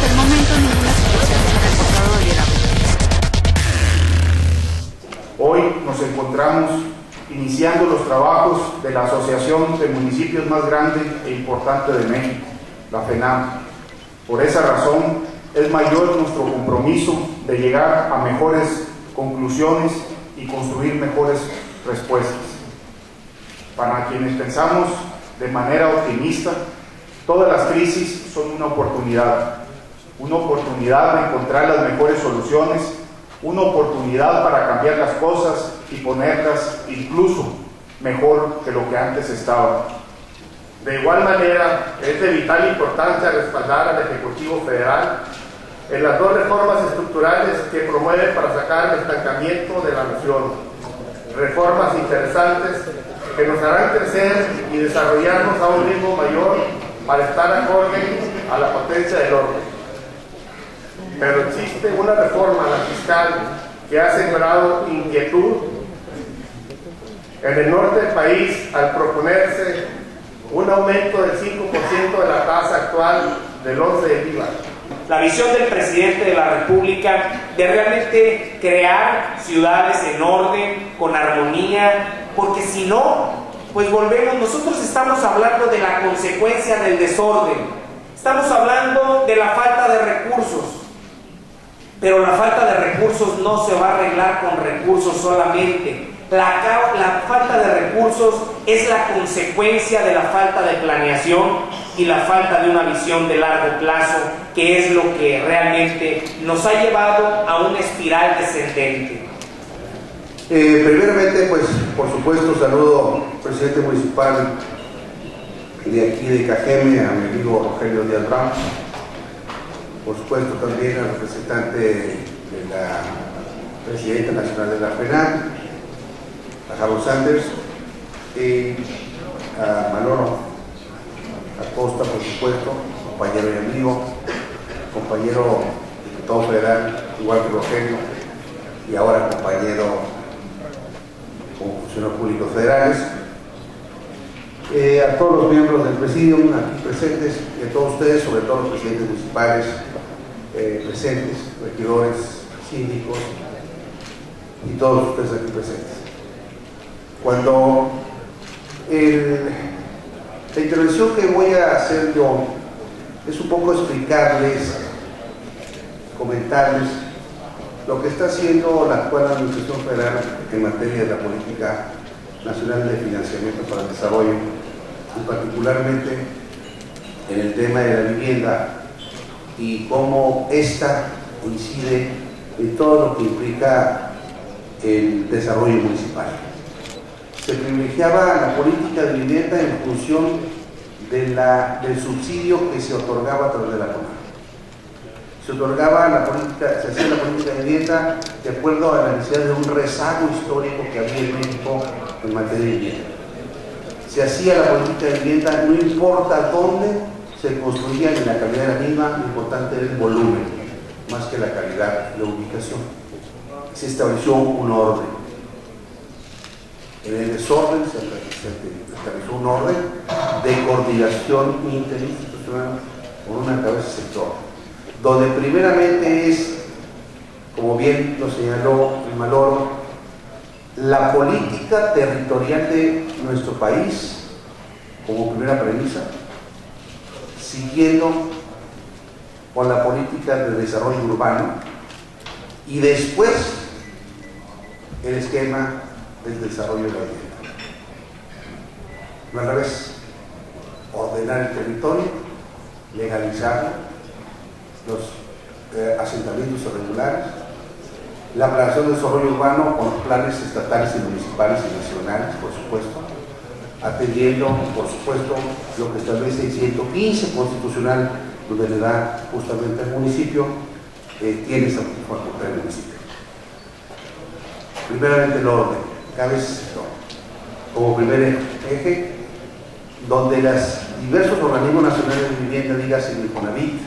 hasta el momento ninguna situación se ha reportado de violencia. Hoy nos encontramos iniciando los trabajos de la Asociación de Municipios más grande e importante de México, la FENAM. Por esa razón, es mayor nuestro compromiso de llegar a mejores conclusiones y construir mejores respuestas. Para quienes pensamos de manera optimista, todas las crisis son una oportunidad de encontrar las mejores soluciones, una oportunidad para cambiar las cosas y ponerlas incluso mejor que lo que antes estaba. De igual manera, es de vital importancia respaldar al Ejecutivo Federal en las dos reformas estructurales que promueve para sacar el estancamiento de la nación. Reformas interesantes que nos harán crecer y desarrollarnos a un ritmo mayor para estar acorde a la potencia del orden. Pero existe una reforma, la fiscal, que ha sembrado inquietud en el norte del país al proponerse un aumento del 5% de la tasa actual del 11% del IVA. La visión del presidente de la República de realmente crear ciudades en orden, con armonía, porque si no, pues volvemos, nosotros estamos hablando de la consecuencia del desorden, estamos hablando de la falta de recursos, pero la falta de recursos no se va a arreglar con recursos solamente. La falta de recursos es la consecuencia de la falta de planeación y la falta de una visión de largo plazo, que es lo que realmente nos ha llevado a una espiral descendente. Primeramente, pues, por supuesto, saludo al presidente municipal de aquí de Cajeme, a mi amigo Rogelio Díaz Brown, por supuesto también al representante de la presidenta nacional de la FENAM, a Harold Sanders, y a Manolo Acosta, por supuesto, compañero y amigo, compañero diputado federal, igual que Rogelio, y ahora compañero como funcionarios públicos federales, a todos los miembros del presidium aquí presentes, y a todos ustedes, sobre todo los presidentes municipales presentes, regidores, síndicos, y todos ustedes aquí presentes. Cuando la intervención que voy a hacer yo es un poco explicarles, comentarles lo que está haciendo la actual Administración Federal en materia de la Política Nacional de Financiamiento para el Desarrollo, y particularmente en el tema de la vivienda y cómo ésta incide en todo lo que implica el desarrollo municipal. Se privilegiaba la política de vivienda en función del subsidio que se otorgaba a través de la CONAVI. Se otorgaba se hacía la política de vivienda de acuerdo a la necesidad de un rezago histórico que había en México en materia de vivienda. Se hacía la política de vivienda, no importa dónde se construía ni la calidad de la misma, lo importante era el volumen, más que la calidad de ubicación. Se estableció un orden. En el desorden se estableció un orden de coordinación interinstitucional con una cabeza de sector, donde primeramente es, como bien lo señaló el Maloro, la política territorial de nuestro país como primera premisa, siguiendo con la política de desarrollo urbano y después el esquema del desarrollo de la vivienda. No al revés, ordenar el territorio, legalizarlo, los asentamientos irregulares, la planeación de desarrollo urbano con los planes estatales y municipales y nacionales, por supuesto, atendiendo, por supuesto, lo que establece el 115 constitucional, donde le da justamente al municipio, tiene esa facultad del municipio. Primeramente el orden, cabeza sector, como primer eje, donde los diversos organismos nacionales de vivienda, dígase el Infonavit,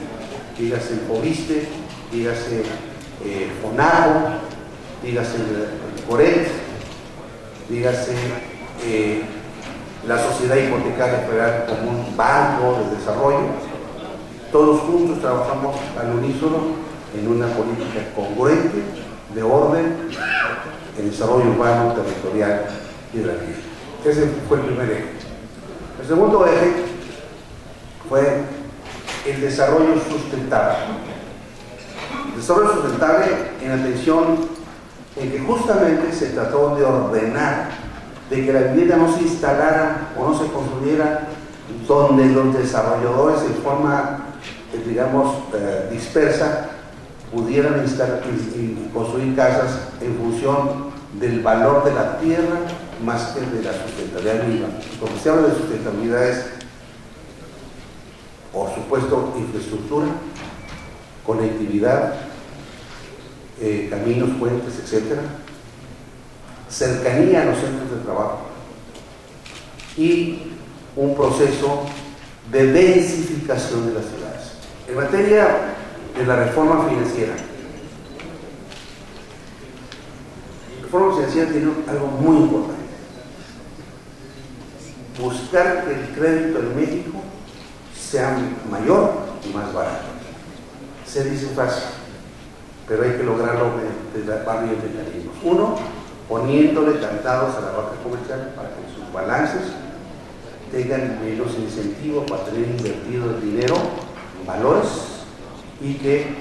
dígase el FOBISTE, dígase FONAGO, dígase el CORET, dígase la Sociedad Hipotecaria Federal como un banco de desarrollo, todos juntos trabajamos al unísono en una política congruente de orden en desarrollo urbano, territorial y de la vida. Ese fue el primer eje. El segundo eje fue el desarrollo sustentable. El desarrollo sustentable en atención en que justamente se trató de ordenar de que la vivienda no se instalara o no se construyera donde los desarrolladores en forma, digamos, dispersa pudieran instalar y construir casas en función del valor de la tierra más que de la sustentabilidad misma. Cuando se habla de sustentabilidad es, por supuesto, infraestructura, conectividad, caminos, puentes, etc. Cercanía a los centros de trabajo y un proceso de densificación de las ciudades. En materia de la reforma financiera, tiene algo muy importante: buscar que el crédito en México sea mayor y más barato. Se dice fácil, pero hay que lograrlo mediante varios mecanismos. Uno, poniéndole candados a la banca comercial para que sus balances tengan menos incentivo para tener invertido el dinero en valores y que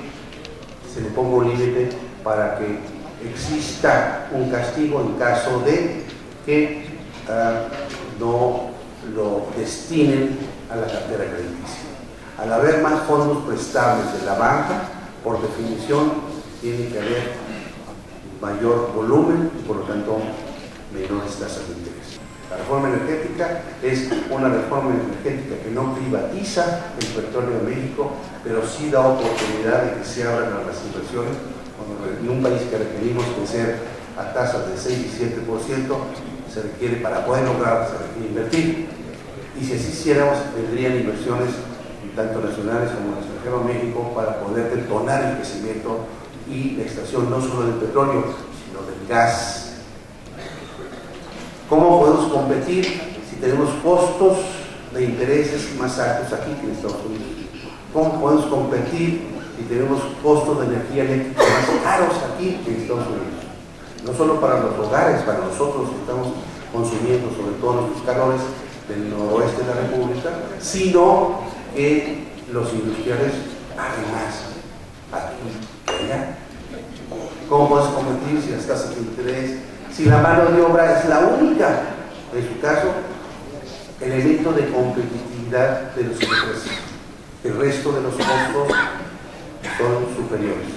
se le ponga un límite para que exista un castigo en caso de que no lo destinen a la cartera crediticia. Al haber más fondos prestables de la banca, por definición tiene que haber mayor volumen y por lo tanto menores tasas de interés. La reforma energética es una reforma energética que no privatiza el petróleo de México, pero sí da oportunidad de que se abran las inversiones. En un país que requerimos crecer a tasas de 6 y 7%, se requiere, para poder lograr, se requiere invertir. Y si así hiciéramos, vendrían inversiones tanto nacionales como en el extranjero a México para poder detonar el crecimiento y la extracción no solo del petróleo, sino del gas. ¿Cómo podemos competir si tenemos costos de intereses más altos aquí que en Estados Unidos? ¿Cómo podemos competir si tenemos costos de energía eléctrica más caros aquí que en Estados Unidos? No solo para los hogares, para nosotros que estamos consumiendo sobre todo nuestros calores del noroeste de la República, sino que los industriales hagan más aquí y allá. ¿Cómo puedes competir si las tasas de interés, si la mano de obra es la única, en su caso, elemento de competitividad de los empresas? El resto de los costos son superiores.